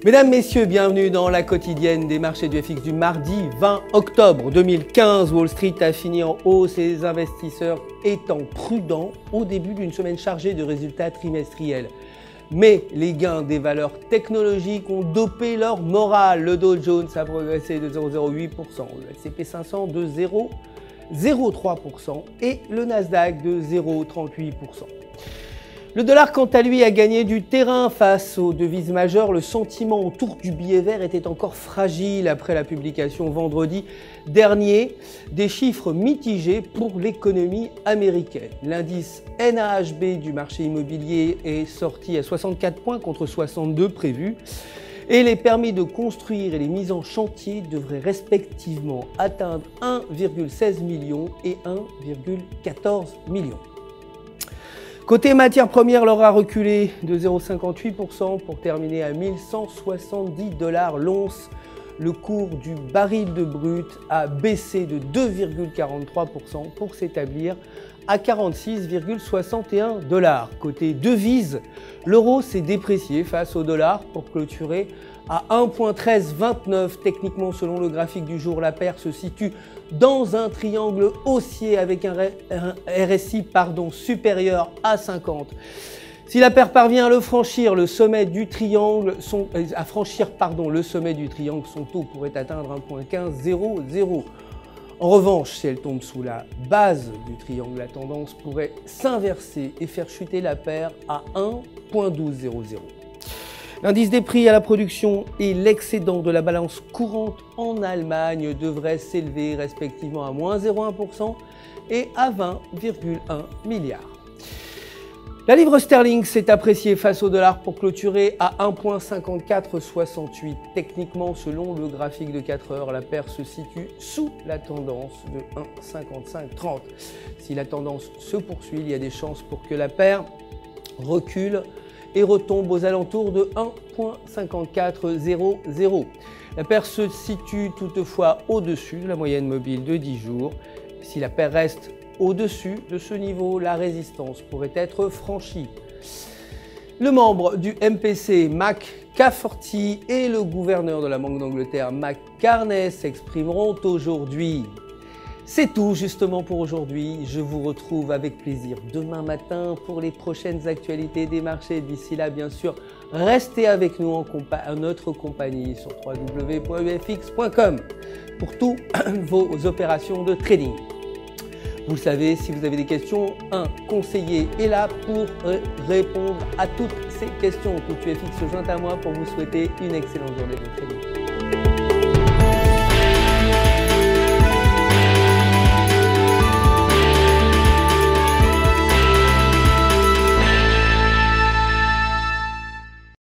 Mesdames, Messieurs, bienvenue dans la quotidienne des marchés du FX du mardi 20 octobre 2015. Wall Street a fini en hausse et les investisseurs étant prudents au début d'une semaine chargée de résultats trimestriels. Mais les gains des valeurs technologiques ont dopé leur morale. Le Dow Jones a progressé de 0,08%, le S&P 500 de 0,03% et le Nasdaq de 0,38%. Le dollar, quant à lui, a gagné du terrain face aux devises majeures. Le sentiment autour du billet vert était encore fragile après la publication vendredi dernier des chiffres mitigés pour l'économie américaine. L'indice NAHB du marché immobilier est sorti à 64 points contre 62 prévus. Et les permis de construire et les mises en chantier devraient respectivement atteindre 1,16 million et 1,14 million. Côté matières premières, l'or a reculé de 0,58% pour terminer à 1170 $ l'once. Le cours du baril de brut a baissé de 2,43% pour s'établir à 46,61 $. Côté devises, l'euro s'est déprécié face au dollar pour clôturer à 1,1329. Techniquement, selon le graphique du jour, la paire se situe dans un triangle haussier avec un RSI supérieur à 50. Si la paire parvient à le franchir, le sommet du triangle, son taux pourrait atteindre 1,1500. En revanche, si elle tombe sous la base du triangle, la tendance pourrait s'inverser et faire chuter la paire à 1,1200. L'indice des prix à la production et l'excédent de la balance courante en Allemagne devraient s'élever respectivement à -0,1% et à 20,1 milliards. La livre sterling s'est appréciée face au dollar pour clôturer à 1,5468. Techniquement, selon le graphique de 4 heures, la paire se situe sous la tendance de 1,5530. Si la tendance se poursuit, il y a des chances pour que la paire recule et retombe aux alentours de 1,5400. La paire se situe toutefois au-dessus de la moyenne mobile de 10 jours. Si la paire reste au-dessus de ce niveau, la résistance pourrait être franchie. Le membre du MPC, Mac Cafferty, et le gouverneur de la Banque d'Angleterre, Matt Kearney, s'exprimeront aujourd'hui. C'est tout justement pour aujourd'hui. Je vous retrouve avec plaisir demain matin pour les prochaines actualités des marchés. D'ici là, bien sûr, restez avec nous en notre compagnie sur www.ufx.com pour toutes vos opérations de trading. Vous le savez, si vous avez des questions, un conseiller est là pour répondre à toutes ces questions. Tout UFX se joint à moi pour vous souhaiter une excellente journée de trading.